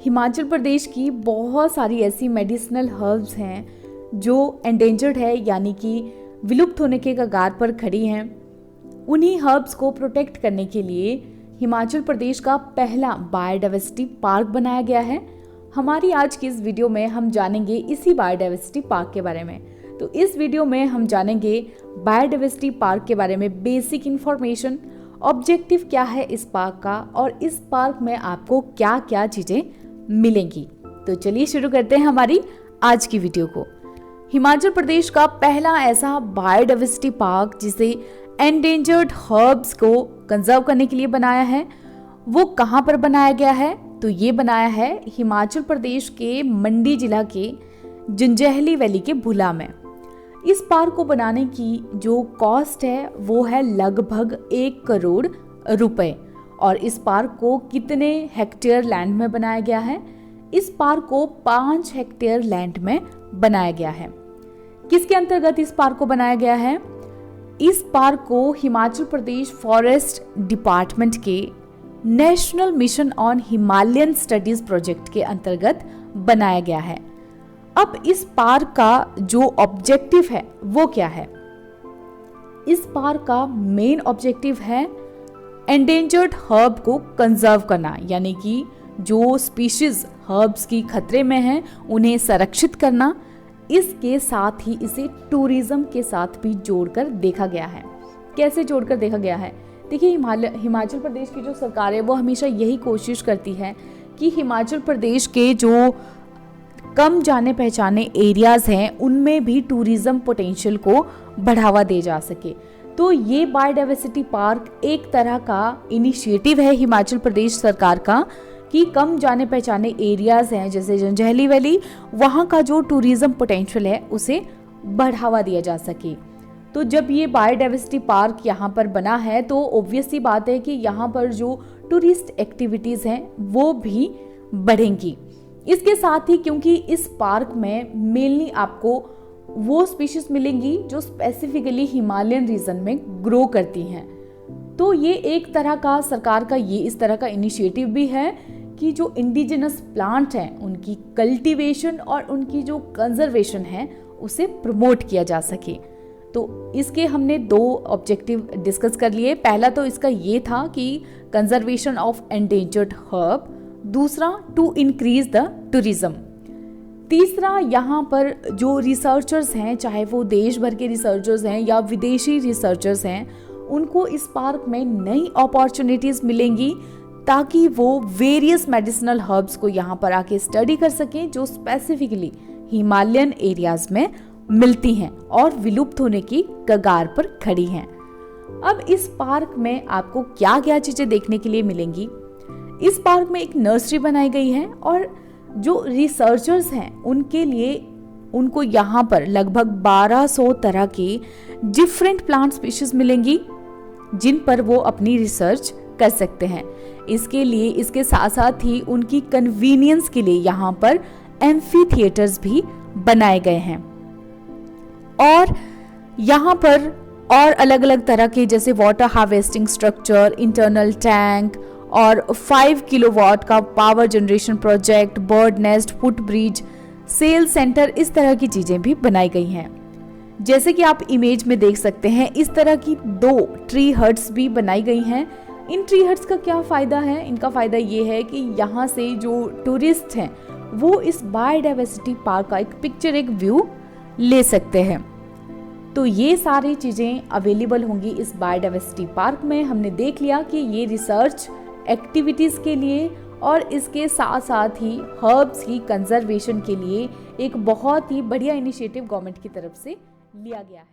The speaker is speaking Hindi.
हिमाचल प्रदेश की बहुत सारी ऐसी मेडिसिनल हर्ब्स हैं जो एंडेंजर्ड है, यानी कि विलुप्त होने के कगार पर खड़ी हैं। उन्हीं हर्ब्स को प्रोटेक्ट करने के लिए हिमाचल प्रदेश का पहला बायोडाइवर्सिटी पार्क बनाया गया है। हमारी आज की इस वीडियो में हम जानेंगे इसी बायोडाइवर्सिटी पार्क के बारे में। तो इस वीडियो में हम जानेंगे बायोडाइवर्सिटी पार्क के बारे में बेसिक इंफॉर्मेशन, ऑब्जेक्टिव क्या है इस पार्क का और इस पार्क में आपको क्या क्या चीजें मिलेंगी। तो चलिए शुरू करते हैं हमारी आज की वीडियो को। हिमाचल प्रदेश का पहला ऐसा बायोडाइवर्सिटी पार्क जिसे एंडेंजर्ड हर्ब्स को कंजर्व करने के लिए बनाया है, वो कहाँ पर बनाया गया है? तो ये बनाया है हिमाचल प्रदेश के मंडी जिला के जंजैहली वैली के भुला में। इस पार्क को बनाने की जो कॉस्ट है वो है लगभग 1 करोड़ रुपए। और इस पार्क को कितने हेक्टेयर लैंड में बनाया गया है? इस पार्क को 5 हेक्टेयर लैंड में बनाया गया है। किसके अंतर्गत इस पार्क को बनाया गया है? इस पार्क को हिमाचल प्रदेश फॉरेस्ट डिपार्टमेंट के national mission on Himalayan studies project के अंतर्गत बनाया गया है। अब इस पार्क का जो ऑब्जेक्टिव है वो क्या है? इस पार्क का मेन ऑब्जेक्टिव है एंडेंजर्ड हर्ब को कंजर्व करना, यानी कि जो स्पीशीज हर्ब्स की खतरे में हैं उन्हें संरक्षित करना। इसके साथ ही इसे टूरिज्म के साथ भी जोड़कर देखा गया है। कैसे जोड़कर देखा गया है? देखिए, हिमाचल प्रदेश की जो सरकार है वो हमेशा यही कोशिश करती है कि हिमाचल प्रदेश के जो कम जाने पहचाने एरियाज हैं उनमें भी टूरिज्म पोटेंशियल को बढ़ावा दे जा सके। तो ये बायोडाइवर्सिटी पार्क एक तरह का इनिशिएटिव है हिमाचल प्रदेश सरकार का कि कम जाने पहचाने एरियाज हैं जैसे जंजैहली वैली, वहाँ का जो टूरिज्म पोटेंशियल है उसे बढ़ावा दिया जा सके। तो जब ये बायोडाइवर्सिटी पार्क यहाँ पर बना है तो ऑब्वियस सी बात है कि यहाँ पर जो टूरिस्ट एक्टिविटीज़ हैं वो भी बढ़ेंगी। इसके साथ ही क्योंकि इस पार्क में मेनली आपको वो स्पीशीज मिलेंगी जो स्पेसिफिकली हिमालयन रीजन में ग्रो करती हैं, तो ये एक तरह का सरकार का ये इस तरह का इनिशिएटिव भी है कि जो इंडिजिनस प्लांट हैं उनकी कल्टीवेशन और उनकी जो कंजर्वेशन है उसे प्रमोट किया जा सके। तो इसके हमने 2 ऑब्जेक्टिव डिस्कस कर लिए। पहला तो इसका ये था कि कंजर्वेशन ऑफ एंडेंजर्ड हर्ब, दूसरा टू इंक्रीज द टूरिज्म, तीसरा यहाँ पर जो रिसर्चर्स हैं, चाहे वो देश भर के रिसर्चर्स हैं या विदेशी रिसर्चर्स हैं, उनको इस पार्क में नई अपॉर्चुनिटीज मिलेंगी ताकि वो वेरियस मेडिसिनल हर्ब्स को यहाँ पर आके स्टडी कर सकें जो स्पेसिफिकली हिमालयन एरियाज में मिलती हैं और विलुप्त होने की कगार पर खड़ी हैं। अब इस पार्क में आपको क्या क्या चीजें देखने के लिए मिलेंगी? इस पार्क में एक नर्सरी बनाई गई है और जो रिसर्चर्स हैं उनके लिए उनको यहाँ पर लगभग 1200 तरह के डिफरेंट प्लांट स्पीशीज मिलेंगी जिन पर वो अपनी रिसर्च कर सकते हैं। इसके लिए इसके साथ साथ ही उनकी कन्वीनियंस के लिए यहाँ पर एम्फी थिएटर्स भी बनाए गए हैं और यहाँ पर और अलग अलग तरह के जैसे water harvesting structure, internal tank और 5 किलोवाट का power generation project, bird nest, foot bridge, sale centre, इस तरह की चीजें भी बनाई गई हैं। जैसे कि आप इमेज में देख सकते हैं, इस तरह की 2 ट्री हट्स भी बनाई गई हैं। इन ट्री हट्स का क्या फायदा है? इनका फायदा ये है कि यहाँ से जो टूरिस्ट हैं वो इस बायोडाइवर्सिटी पार्क का एक व्यू ले सकते हैं। तो ये सारी चीजें अवेलेबल होंगी इस बायोडाइवर्सिटी पार्क में। हमने देख लिया कि ये रिसर्च एक्टिविटीज के लिए और इसके साथ साथ ही हर्ब्स की कंजर्वेशन के लिए एक बहुत ही बढ़िया इनिशिएटिव गवर्नमेंट की तरफ से लिया गया है।